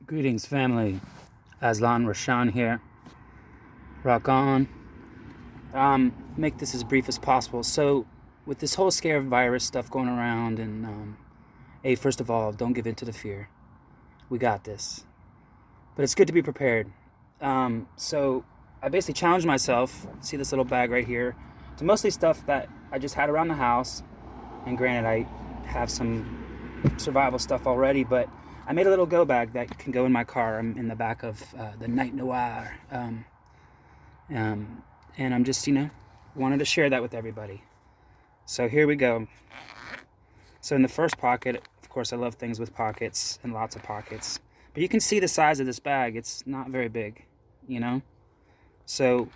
Greetings, family. Aslan Rashan here. Rock on. Make this as brief as possible. So, with this whole scare virus stuff going around, and hey, first of all, don't give in to the fear. We got this. But it's good to be prepared. So, I basically challenged myself. See this little bag right here? To mostly stuff that I just had around the house. And granted, I have some survival stuff already, but I made a little go bag that can go in my car. I'm in the back of the Night Noir. And I'm just, wanted to share that with everybody. So here we go. So in the first pocket, of course, I love things with pockets and lots of pockets. But you can see the size of this bag. It's not very big, So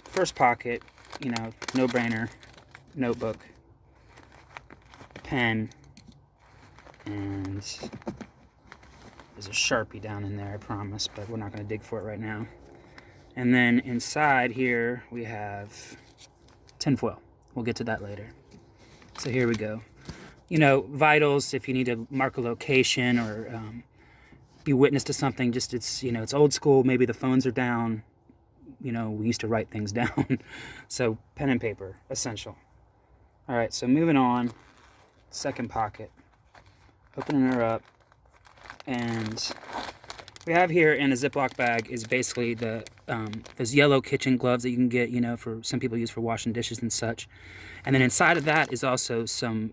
first pocket, no-brainer, notebook, pen, and there's a Sharpie down in there, I promise, but we're not going to dig for it right now. And then inside here we have tinfoil. We'll get to that later. So here we go. Vitals, if you need to mark a location or be witness to something, just it's old school. Maybe the phones are down. We used to write things down. So pen and paper, essential. All right, so moving on. Second pocket. Opening her up. And we have here in a Ziploc bag is basically those yellow kitchen gloves that you can get, for some people use for washing dishes and such. And then inside of that is also some,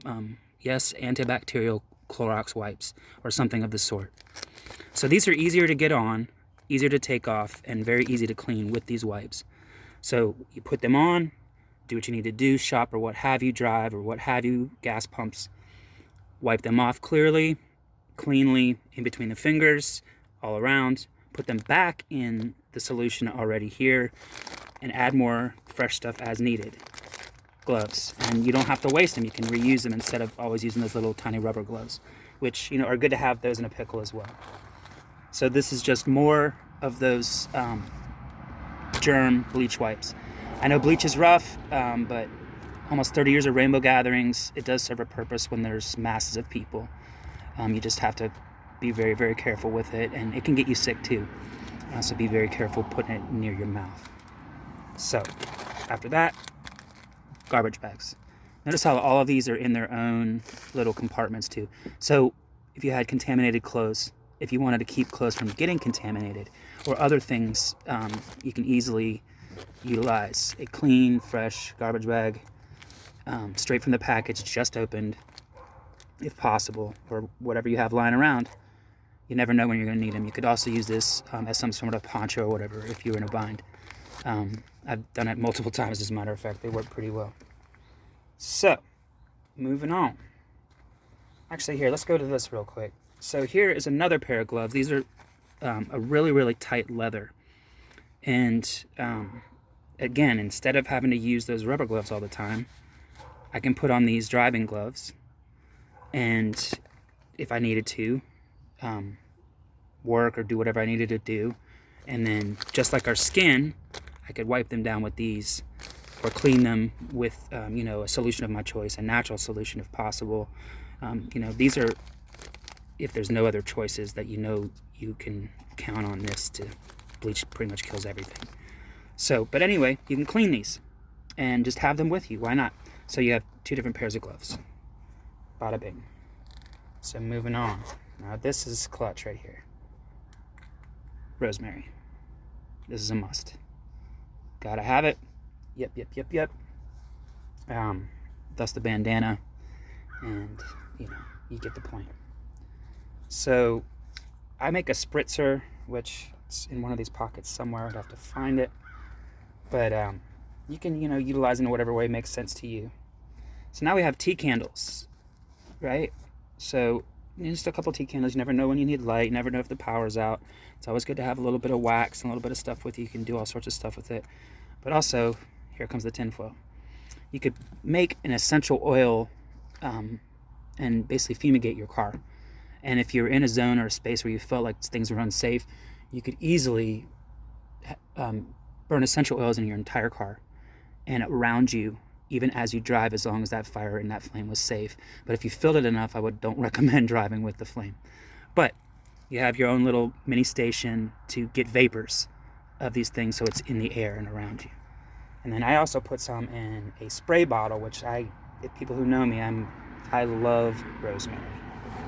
antibacterial Clorox wipes or something of the sort. So these are easier to get on, easier to take off, and very easy to clean with these wipes. So you put them on, do what you need to do, shop or what have you, drive or what have you, gas pumps, wipe them off clearly, cleanly in between the fingers, all around, put them back in the solution already here, and add more fresh stuff as needed. Gloves, and you don't have to waste them. You can reuse them instead of always using those little tiny rubber gloves, which are good to have those in a pickle as well. So this is just more of those germ bleach wipes. I know bleach is rough, but almost 30 years of rainbow gatherings, it does serve a purpose when there's masses of people. You just have to be very, very careful with it, and it can get you sick too. So be very careful putting it near your mouth. So after that, garbage bags. Notice how all of these are in their own little compartments too. So if you had contaminated clothes, if you wanted to keep clothes from getting contaminated or other things, you can easily utilize a clean, fresh garbage bag, straight from the package, just opened, if possible, or whatever you have lying around. You never know when you're going to need them. You could also use this as some sort of poncho or whatever if you're in a bind. I've done it multiple times, as a matter of fact. They work pretty well. So, moving on. Actually, here, let's go to this real quick. So here is another pair of gloves. These are a really, really tight leather. And again, instead of having to use those rubber gloves all the time, I can put on these driving gloves. And if I needed to, work or do whatever I needed to do. And then, just like our skin, I could wipe them down with these or clean them with, a solution of my choice, a natural solution if possible. These are, if there's no other choices, that you can count on this to bleach. Pretty much kills everything. So, but anyway, you can clean these and just have them with you. Why not? So you have two different pairs of gloves. Bada bing. So moving on. Now this is clutch right here. Rosemary. This is a must. Gotta have it. Yep. Thus the bandana. And, you get the point. So I make a spritzer, which is in one of these pockets somewhere. I'd have to find it. But you can, utilize it in whatever way makes sense to you. So now we have tea candles, right? So just a couple tea candles. You never know when you need light. You never know if the power's out. It's always good to have a little bit of wax and a little bit of stuff with you. You can do all sorts of stuff with it. But also, here comes the tinfoil. You could make an essential oil and basically fumigate your car. And if you're in a zone or a space where you felt like things were unsafe, you could easily burn essential oils in your entire car and around you, even as you drive, as long as that fire and that flame was safe. But if you filled it enough, don't recommend driving with the flame. But You have your own little mini station to get vapors of these things so it's in the air and around you. And then I also put some in a spray bottle, which if people who know me, I love rosemary.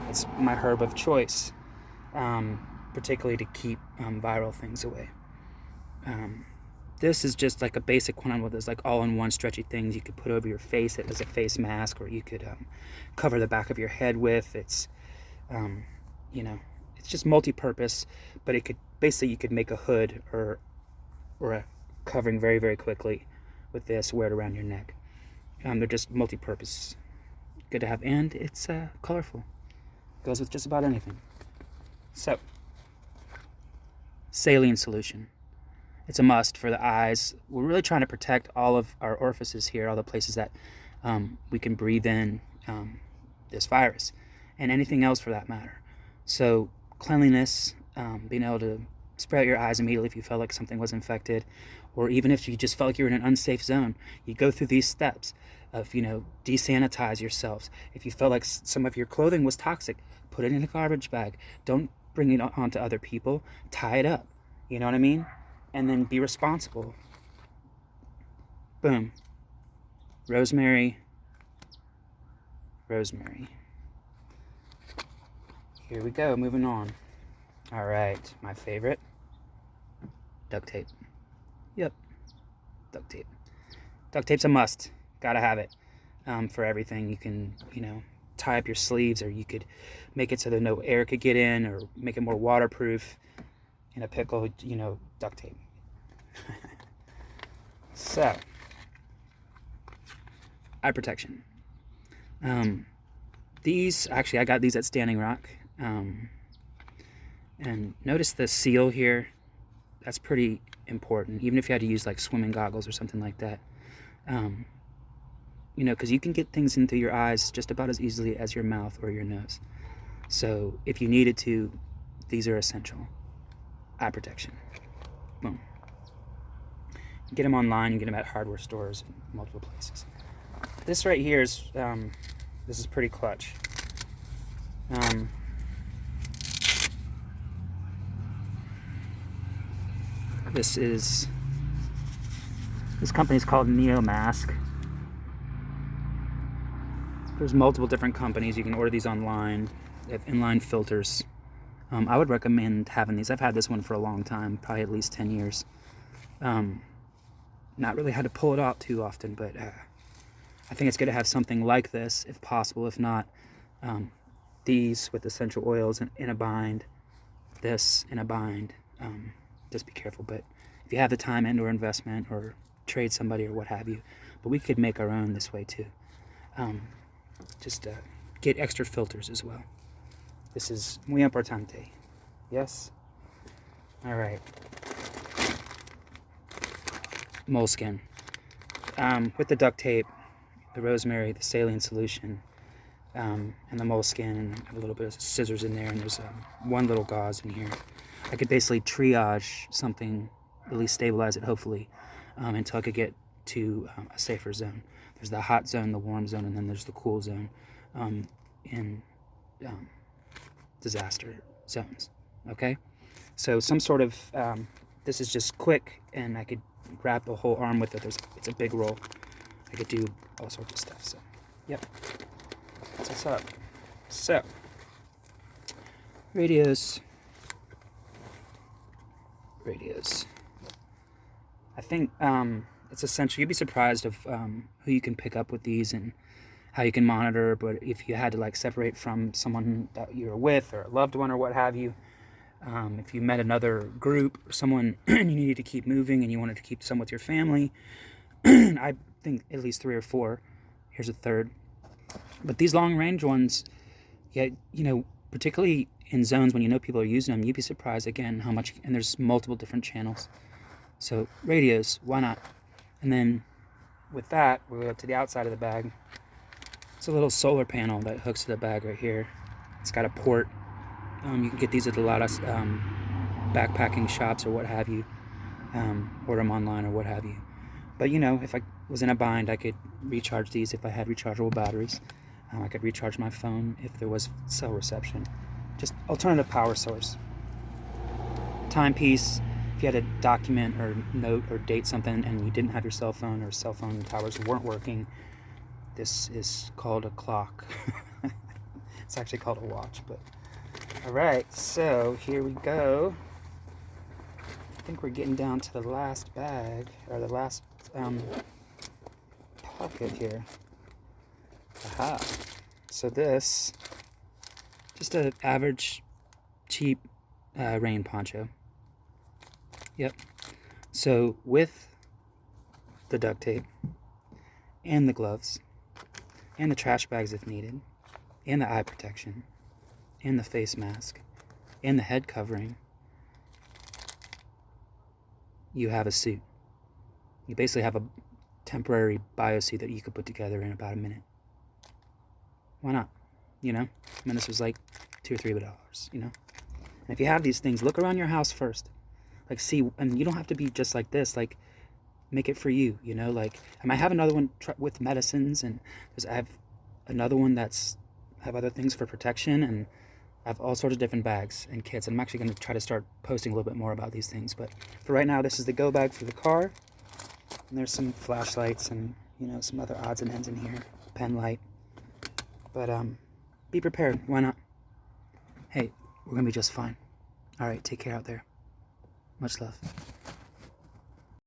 It's my herb of choice, particularly to keep viral things away. This is just like a basic one with those like all-in-one stretchy things you could put over your face as a face mask, or you could cover the back of your head with. It's it's just multi-purpose, but it could basically, you could make a hood or a covering very, very quickly with this, wear it around your neck. They're just multi-purpose, good to have, and it's colorful. Goes with just about anything. So, saline solution. It's a must for the eyes. We're really trying to protect all of our orifices here, all the places that we can breathe in this virus, and anything else for that matter. So cleanliness, being able to spray out your eyes immediately if you felt like something was infected, or even if you just felt like you were in an unsafe zone, you go through these steps of, desanitize yourselves. If you felt like some of your clothing was toxic, put it in a garbage bag. Don't bring it onto other people. Tie it up. You know what I mean? And then be responsible. Boom. Rosemary. Rosemary. Here we go, moving on. All right, my favorite. Duct tape. Yep, duct tape. Duct tape's a must. Gotta have it for everything. You can, tie up your sleeves, or you could make it so that no air could get in, or make it more waterproof. In a pickle, duct tape. So, eye protection. These, actually, I got these at Standing Rock. And notice the seal here. That's pretty important, even if you had to use like swimming goggles or something like that. Because you can get things into your eyes just about as easily as your mouth or your nose. So if you needed to, these are essential. Eye protection. Boom. You get them online, you get them at hardware stores in multiple places. This right here is, this is pretty clutch. This company's called Neo Mask. There's multiple different companies. You can order these online. They have inline filters. I would recommend having these. I've had this one for a long time, probably at least 10 years. Not really had to pull it out too often, but I think it's good to have something like this if possible. If not, these with essential oils in a bind, this in a bind. Just be careful, but if you have the time and or investment, or trade somebody or what have you, but we could make our own this way too. Get extra filters as well. This is muy importante. Yes? All right. Moleskin. With the duct tape, the rosemary, the saline solution, and the moleskin, and I have a little bit of scissors in there, and there's one little gauze in here. I could basically triage something, at least stabilize it, hopefully, until I could get to a safer zone. There's the hot zone, the warm zone, and then there's the cool zone in disaster zones. Okay? So some sort of, this is just quick, and I could wrap the whole arm with it. It's a big roll. I could do all sorts of stuff. So, yep. That's what's up. So, radios. I think it's essential. You'd be surprised of who you can pick up with these and how you can monitor. But if you had to like separate from someone that you're with, or a loved one, or what have you, if you met another group or someone and you needed to keep moving and you wanted to keep some with your family, I think at least 3 or 4. Here's a third. But these long range ones, yeah, particularly in zones when people are using them, you'd be surprised again how much, and there's multiple different channels. So radios, why not? And then with that, we'll go to the outside of the bag. It's a little solar panel that hooks to the bag right here. It's got a port. You can get these at a lot of backpacking shops or what have you. Order them online or what have you. But if I was in a bind, I could recharge these if I had rechargeable batteries. I could recharge my phone if there was cell reception. just alternative power source. Timepiece, if you had to document or note or date something and you didn't have your cell phone or cell phone towers weren't working, this is called a clock. It's actually called a watch, but all right, so here we go. I think we're getting down to the last bag, or the last pocket here. Aha. So this, just an average, cheap rain poncho. Yep. So with the duct tape, and the gloves, and the trash bags if needed, and the eye protection, and the face mask, and the head covering, you have a suit. You basically have a temporary biosuit that you could put together in about a minute. Why not? You know? I mean, this was like $2 or $3, you know? And if you have these things, look around your house first. Like, see, and you don't have to be just like this, like, make it for you, you know? Like, I might have another one with medicines, and I have another one have other things for protection, and I have all sorts of different bags and kits. And I'm actually going to try to start posting a little bit more about these things. But for right now, this is the go bag for the car. And there's some flashlights and, you know, some other odds and ends in here. Pen light. But be prepared. Why not? Hey, we're going to be just fine. All right, take care out there. Much love.